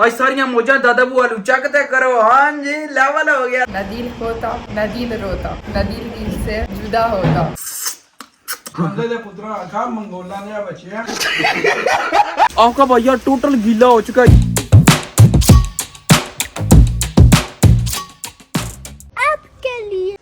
आज सारियां मौजा दादा बू आलू चकते करो। हाँ जी लेवल हो गया। न दिल होता न दिल रोता न दिल दिल से जुदा होता। बंदे दे पुत्रा आखा मंगोला ने बच्चे आपका भैया टोटल गीला हो चुका है।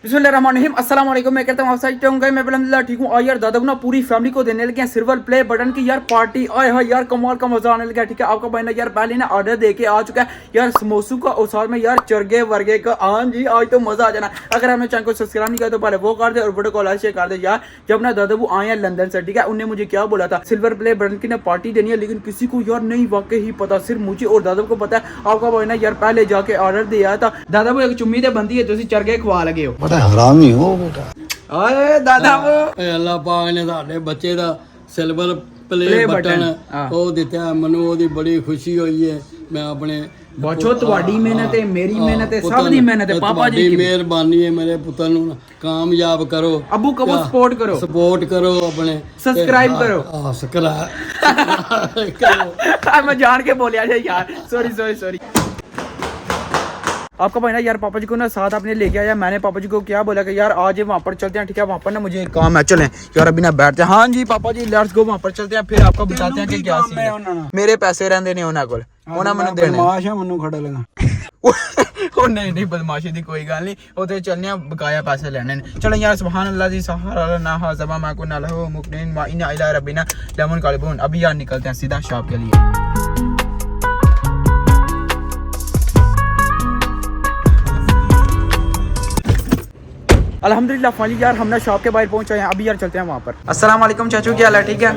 बिस्मिल्लाहिर्रहमानिर्रहीम, अस्सलाम वालेकुम। मैं कहता हूँ आप सब होंगे, मैं अल्हम्दुलिल्लाह ठीक हूँ। यार दादा ना पूरी फैमिली को देने लगे हैं सिल्वर प्ले बटन की यार पार्टी। आए हाय यार कमाल का मजा आने लगा। ठीक है आपका भाई ना यार पहले ना ऑर्डर दे के आ चुका है यार समोसू का और साथ में यार चरगे वर्गे का। हाँ जी आज तो मजा आ जाना। अगर आपने चैनल को सब्सक्राइब नहीं किया तो पहले वो कर दे और वीडियो को लाइक शेयर कर दे। यार जब ना दादा वो आए हैं लंदन से, ठीक है उन्होंने मुझे क्या बोला था सिल्वर प्ले बटन की ना पार्टी देनी है, लेकिन किसी को यार नहीं वाकई ही पता, सिर्फ मुझे और दादा को पता है। आपका भाई ना यार पहले जाके ऑर्डर दिया था। दादा वो एक चुम्मी ते बंदी है तुसी चरगे खवा लगे हो। बड़ा हरामी हो बेटा। ਓਏ ਦਾਦਾ वो ਅੱਲਾਹ ਪਾਕ ਨੇ ਸਾਡੇ ਬੱਚੇ ਦਾ ਸਿਲਵਰ ਪਲੇ ਬਟਨ ਉਹ ਦਿੱਤਾ ਮੈਨੂੰ, ਉਹਦੀ ਬੜੀ ਖੁਸ਼ੀ ਹੋਈ ਹੈ। ਮੈਂ ਆਪਣੇ ਬਚੋ ਤੁਹਾਡੀ ਮਿਹਨਤ ਹੈ, ਮੇਰੀ ਮਿਹਨਤ ਹੈ, ਸਭ ਦੀ ਮਿਹਨਤ ਹੈ। ਪਾਪਾ ਜੀ ਦੀ ਮਿਹਰਬਾਨੀ ਹੈ। ਮੇਰੇ ਪੁੱਤਰ ਨੂੰ ਕਾਮਯਾਬ ਕਰੋ, अबू को ਸਪੋਰਟ ਕਰੋ, ਆਪਣੇ सब्सक्राइब करो। सब्सक्राइब करो। मैं जान के बोलिया यार, सॉरी। आपका भाई ना यार पापा जी को ना साथ आपने लेके आया। मैंने पापा जी को क्या बोला कि यार आज वहाँ पर चलते हैं, ठीक है वहाँ पर ना मुझे काम है, चलें यार अभी ना बैठते हैं। हाँ जी पापा जी लेट्स गो, वहाँ पर चलते हैं फिर आपको बताते हैं कि क्या सीन है। मेरे पैसे रहंदे ने उन्हां कोल, उन्हां मैनू देने। बदमाश है मन्नू खड़ा लगा। ओ नहीं बदमाशी दी कोई गल नहीं, उते चलने बकाया पैसे लेने ने। चलो यार सुभान अल्लाह जी सहारा ना हाज़मा मा कुन्ना लहु मुक़रिन मा इन्ना इला रब्बिना लमुन क़ालिबून। अभी यार निकलते हैं सीधा शॉप के लिए। अल्हम्दुलिल्लाह फाइनली यार हम ना शॉप के बाहर पहुंच गए हैं। अभी यार चलते हैं वहाँ पर। अस्सलाम वालेकुम चाचू, क्या हाल है? ठीक है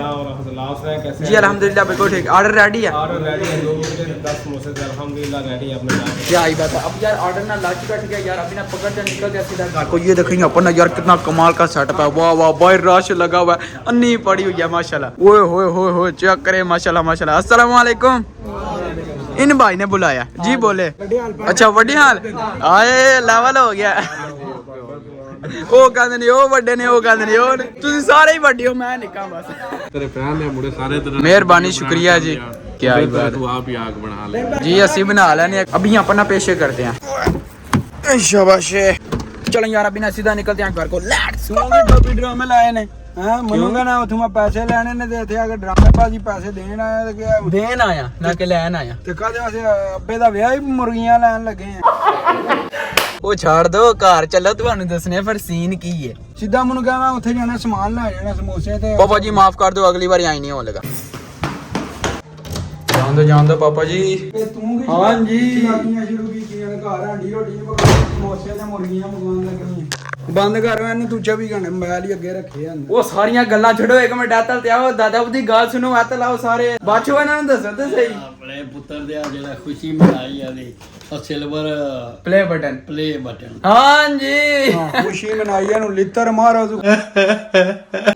जी अल्हम्दुलिल्लाह बिल्कुल ठीक। ऑर्डर रेडी है? क्या ही बात है। अब यार ऑर्डर ना ला चुका, ठीक है यार अभी ना पकड़ते निकलते हैं सीधा घर को। ये देखेंगे अपन ना यार कितना कमाल का सेटअप है। वाह वाह बाहर रश लगा हुआ है, अन्नी पड़ी हुई है माशाल्लाह। ओए होए चेक करे माशाल्लाह। अस्सलाम वालेकुम। इन भाई ने बुलाया जी, बोले अच्छा वड्डी हाल आए लेवल हो गया। ਉਹ ਕਹਿੰਦੇ ਨੇ ਉਹ ਵੱਡੇ ਨੇ, ਉਹ ਕਹਿੰਦੇ ਨੇ ਉਹ ਤੁਸੀਂ ਸਾਰੇ ਹੀ ਵੱਡੇ ਹੋ, ਮੈਂ ਨਿੱਕਾ ਬਸ। तेरे फैन ने मुड़े सारे तेरे ਮਿਹਰਬਾਨੀ शुक्रिया जी। क्या ही बात तू आप ही आग बना ले जी, ਅਸੀਂ बना लेने अभी अपना पेशे करते हैं। शाबाश चलो यार अभी ना सीधा निकलते हैं घर को। लेट्स डोबी ड्रामे लाए ने हैं मन्नू कहना उथों मैं पैसे लेने ने ते इथे आके ड्रामे बाजी पैसे देन आया ते क्या देन आया ना कि लैन आया। ते कादे वास्ते अब्बे दा विआह ही मुर्गियां लैन लगे हैं। ਉਹ ਛੱਡ ਦੋ ਘਰ ਚੱਲੋ, ਤੁਹਾਨੂੰ ਦੱਸਣੇ ਫਿਰ ਸੀਨ ਕੀ ਹੈ। सीधा मन्नू कहा मैं उथे जाना सामान ले जाना समोसे ते पापा जी माफ कर दो, अगली बार आई नहीं होने लगा। जान दो पापा जी। ते तू की हाँ जी चलाकियां शुरू कीतियां ने घर हांडी रोटी नी पकाई समोसे ते मुर्गियां मंगवान लगी। बंद कर ਇਹਨੂੰ ਤੂੰ 24 ਘੰਟੇ ਮੋਬਾਈਲ ਹੀ ਅੱਗੇ ਰੱਖੇ ਹਨ। ਉਹ ਸਾਰੀਆਂ ਗੱਲਾਂ ਛੱਡੋ, ਇੱਕ ਮਿੰਟ ਐਤਲ ਤੇ ਆਓ, ਦਾਦਾ ਦੀ ਗੱਲ ਸੁਣੋ, ਐਤਲ ਆਓ ਸਾਰੇ ਬਾਚੋ ਇਹਨਾਂ ਨੂੰ ਦੱਸੋ ਤੇ ਸਹੀ। ਆਪਣੇ ਪੁੱਤਰ ਦੇ ਜਿਹੜਾ ਖੁਸ਼ੀ ਮਨਾਈ ਆਦੀ ਸਿਲਵਰ प्ले बटन ਬਟਨ। हाँ जी खुशी मनाई है नु लित्तर मारो तू।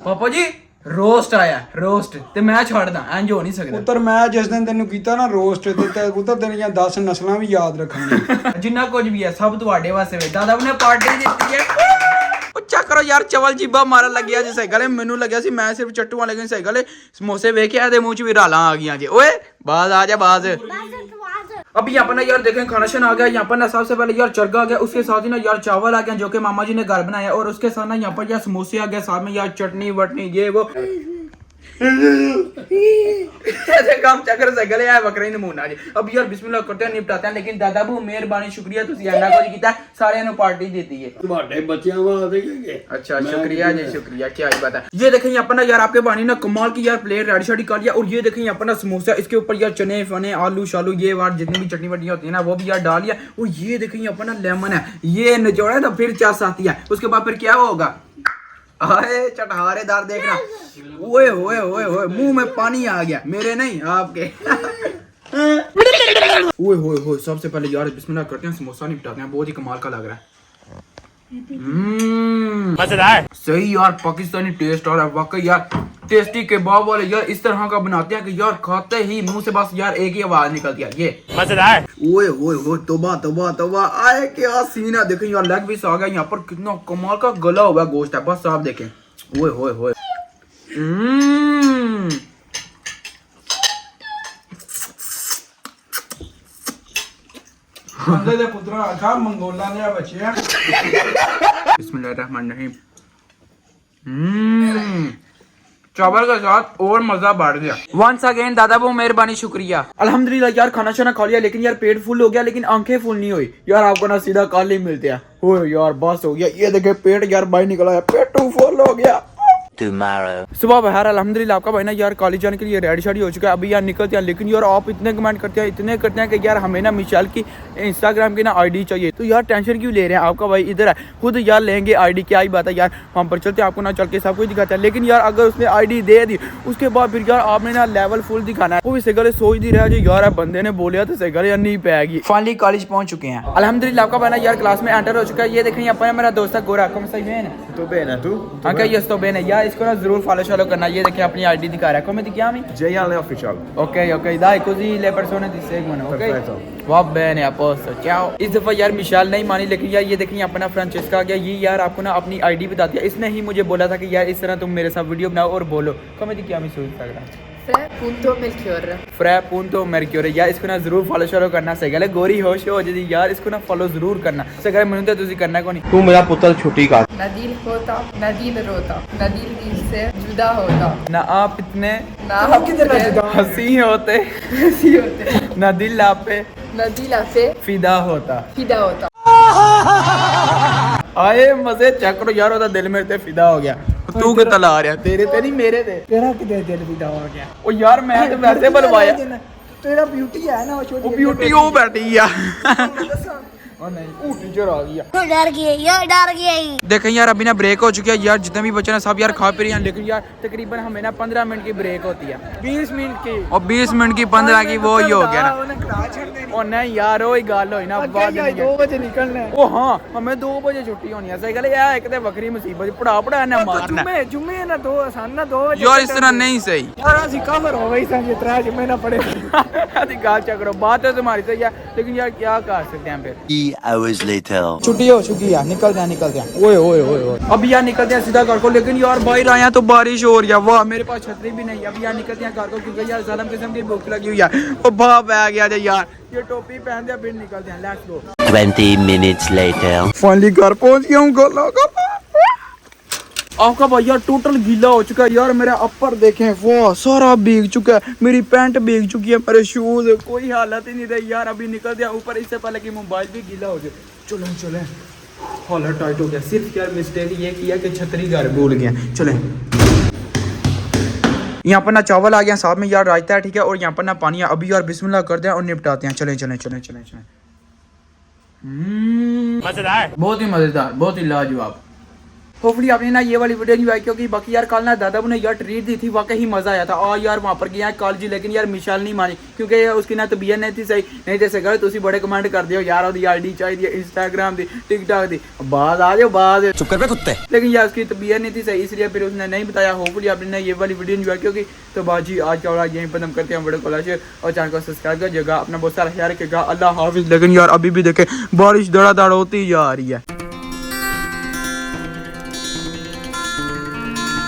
पापा जी रोस्ट आया, रोस्ट ते मैं छाड़दा इंज हो नहीं सकदा। ਪੁੱਤਰ ਮੈਂ ਜਿਸ ਦਿਨ ਤੈਨੂੰ ਕੀਤਾ ਨਾ ਰੋਸਟ ਤੇ ਪੁੱਤਰ ਤੇਰੀਆਂ 10 ਨਸਲਾਂ ਵੀ ਯਾਦ ਰੱਖਣੀਆਂ। जिन्ना कुछ भी है सब ਤੁਹਾਡੇ ਵਾਸਤੇ ਵੇ। दादा ने पार्टी ਦਿੱਤੀ है। ਉਹ ਚੱਕ ਕਰੋ ਯਾਰ ਚਵਲ ਜੀਬਾ ਮਾਰਨ ਲੱਗਿਆ ਜੀ ਸਹੀ ਗਲੇ। ਮੈਨੂੰ ਲੱਗਿਆ ਸੀ ਮੈਂ ਸਿਰਫ ਚੱਟੂ ਵਾਲੇ ਨੂੰ ਸਹੀ ਗਲੇ ਸਮੋਸੇ ਵੇਖਿਆ ਇਹਦੇ ਮੂੰਹ 'ਚ ਵੀ ਰਾਲਾਂ ਆ ਗਈਆਂ ਜੀ। ਓਏ ਬਾਜ਼ ਆ जा बाज। अभी यहाँ पर ना यार देखें खाना शाना आ गया। यहाँ पर ना सबसे पहले यार चरगा आ गया, उसके साथ ही ना यार चावल आ गया जो कि मामा जी ने घर बनाया, और उसके साथ ना यहाँ पर यार समोसे आ गए, साथ में यार चटनी वटनी ये वो ऐसे काम चक्कर से गले आए बकरे नमूना जी। अब यार बिस्मिल्लाह करते हैं निपटाते हैं। लेकिन दादा बू मेहरबानी शुक्रिया तुसी ऐना कुछ कीता, सारे नु पार्टी देती है ਤੁਹਾਡੇ ਬੱਚਿਆਂ ਵਾਸਤੇ ਕਿ अच्छा शुक्रिया जी शुक्रिया। क्या ही बात है। ये देखें यहाँ पर ना यार आपके बानी ना कमाल की यार प्लेट रेडी शाडी कर लिया, और ये देखें यहाँ पर ना समोसा, इसके ऊपर यार चने फने आलू शालू ये वार जितनी भी चटनी वटनी होती है ना वो भी यार डाल लिया, और ये देखें यहाँ पर ना लेमन है, ये निचोड़ा तो फिर चास आती है। उसके बाद फिर क्या होगा, आए चटहारेदार देखना। ओए होए होए होए मुंह में पानी आ गया, मेरे नहीं आपके। ओए होए होए सबसे पहले यार बिस्मिल्लाह करते हैं, समोसा निपटाते हैं, बहुत ही कमाल का लग रहा है। मजेदार सही यार पाकिस्तानी टेस्ट और वाकई यार टेस्टी केबाब वाले यार इस तरह का बनाते हैं कि यार खाते ही मुंह से बस यार एक ही आवाज निकलती है, ये मजेदार। ओए होए होए तौबा तौबा तौबा आए क्या सीन है। देखें यार लेग पीस आ गया, यहाँ पर कितना कमाल का गला हुआ गोश्त है, बस आप देखें। ओए होए होए ਬੰਦੇ ਦੇ ਪੁੱਤਰਾ ਆਖਾ ਮੰਗੋਲਾਂ ਦੇ ਬੱਚੇ ਆ बिस्मिल्लाहिर्रहमानिर्रहीम। चावल के साथ और मजा बढ़ गया। वंस अगेन दादा वो मेहरबानी शुक्रिया। अल्हम्दुलिल्लाह यार खाना शाना खा लिया, लेकिन यार पेट फुल हो गया, लेकिन आंखें फुल नहीं हुई यार। आपको ना सीधा कल ही मिलते हैं। ओ यार बस हो गया, ये देखे पेट यार बाहर निकला है, पेट फुल हो गया। सुबह बहर अल्हम्दुलिल्लाह आपका भाई ना यार कॉलेज जाने के लिए रेडी शाडी हो चुका है, अभी यार निकलते हैं। लेकिन यार आप इतने कमेंट करते हैं, इतने करते हैं कि यार हमें ना मिशाल की इंस्टाग्राम की ना आईडी चाहिए। तो यार टेंशन क्यों ले रहे हैं, आपका भाई इधर है, खुद यार लेंगे आईडी, क्या ही बात है यार। हम पर चलते हैं, आपको ना चल के सब कुछ दिखाते हैं। लेकिन यार अगर उसने आईडी दे दी, उसके बाद फिर यार आपने ना लेवल फुल दिखाना है। वो भी सगले सोच दी रहा जो यार बंदे ने बोलिया तो सगले यार नहीं पाएगी। फाइनली कॉलेज पहुंच चुके हैं अल्हम्दुलिल्लाह। आपका भाई ना यार क्लास में एंटर हो चुका है। ये देखें अपना मेरा दोस्त गोरा कम सही है तो बेन है तू हाँ क्या ये तो बेन है यार, इसको ना जरूर फॉलो शॉलो करना। ये देखिए अपनी आईडी दिखा रहा है, come ti chiami? Jayale Official. Ok ok dai, così le persone ti seguono, ok? Perfetto. Va bene, a posto, ciao। इस दफा यार मिशाल नहीं मानी, लेकिन यार ये देखिए अपना फ्रांचेस्का आ गया। ये यार आपको ना अपनी आईडी बता दिया, इसने ही मुझे बोला था कि यार इस तरह तुम मेरे साथ वीडियो बनाओ और बोलो। come ti chiami su Instagram? Fre.Melchior। Fre.Melchior यार, इसको ना जरूर फॉलो शॉलो करना। सही गोरी होश हो जी यार, इसको ना फॉलो जरूर करना। सही मैंने तो तुझे करना को नहीं। तू मेरा पुत्र छुट्टी का नदील होता, नदील रोता, नदील दिल से जुदा होता, ना आप इतने ना आप कितने हंसी होते, हंसी होते, ना दिल आप पे नदील आपे फिदा होता। फिदा होता। आए मजे चेक करो यार, ਉਹਦਾ दिल मेरे ते फिदा हो गया। तू कितना ला रहा, तेरे ते नहीं मेरे ते। तेरा किधर दिल विदा हो गया ओ यार मैं तो वैसे बुलवाया, तेरा ब्यूटी है ना वो वो छोटी ब्यूटी वो बैठी है। और नहीं वो टीचर आ गया। डर गई। देखें यार अभी ना ब्रेक हो चुकी है यार, जितने भी बच्चे ना सब यार खा पी रहे हैं। लेकिन यार तकरीबन हमें ना 15 मिनट की ब्रेक होती है, 20 मिनट की और 20 मिनट की 15 की वो ही हो गया ना। और नहीं यार वही गल होई ना बाद 2 बजे निकलना है। ओ हाँ हमें 2 बजे छुट्टी होनी है। सही गल है, एक तो बकरी मुसीबत पढ़ा ने मारना जुम्मे जुम्मे ना 2 आसान ना 2 बजे यार, इस तरह नहीं सही यार ਅਸੀਂ काफर हो गई संग 3 जुम्मे ना पड़े। आधी गाल चक्रो, बात तो तुम्हारी सही है, लेकिन यार क्या कर सकते हैं फिर। 3 hours later छुट्टी हो चुकी है, निकलते हैं। ओए ओए ओए ओए अभी यार निकलते हैं सीधा घर को। लेकिन यार बाहर आए हैं तो बारिश हो रही है, वाह मेरे पास छतरी भी नहीं है। अभी यार निकलते हैं घर को, क्योंकि यार ज़ालिम किस्म की भूख लगी हुई है। ओ बाप आ गया यार, ये टोपी पहन दे फिर निकलते हैं। Let's go. 20 minutes later finally घर पहुंच गया हूँ। आपका भाई यार टोटल गीला हो चुका है यार। मेरा अपर देखें, वाह सारा भीग चुका है, मेरी पैंट भीग चुकी है, मेरे शूज, कोई हालत ही नहीं रही यार। अभी निकल दिया ऊपर, इससे पहले कि मोबाइल भी गीला हो जाए। चलें चलें, हालत टाइट हो गया। सिर्फ यार मिस्टेक ये किया कि छतरी घर भूल गया। चलें, यहाँ पर ना चावल आ गया, साथ में यार रायता है, ठीक है, और यहाँ पर ना पानी है। अभी यार बिस्मिल्लाह करते हैं और निपटाते हैं। चलें चलें चलें चलें चलें। मजेदार, बहुत ही मजेदार, बहुत ही लाजवाब। होपफुली आपने ना ये वाली वीडियो नहीं आई, क्योंकि बाकी यार कल ना दादा ने यार ट्रीट दी थी, वाकई ही मजा आया था। और यार वहाँ पर गया कॉलेज, लेकिन यार मिशाल नहीं मानी, क्योंकि उसकी ना तबीयत नहीं थी सही। नहीं जैसे गए तुम बड़े कमेंट कर दियो यार ਉਹਦੀ आईडी चाहिए, इंस्टाग्राम दी, टिकटॉक दी, बाद आ जाओ बाद चुप कर बे कुत्ते। लेकिन यार उसकी तबीयत नहीं थी सही, इसलिए फिर उसने नहीं बताया। होपफुली आपने ये वाली वीडियो नहीं आई, क्योंकि तो बाजी आज का व्लॉग यहीं पर हम करते हैं। वीडियो को लाइक शेयर और चैनल को सब्सक्राइब कर जगह अपना बहुत सारा ख्याल रखेगा। अल्लाह हाफिज़। लेकिन यार अभी भी देखे बारिश धड़ाधड़ होती जा रही है।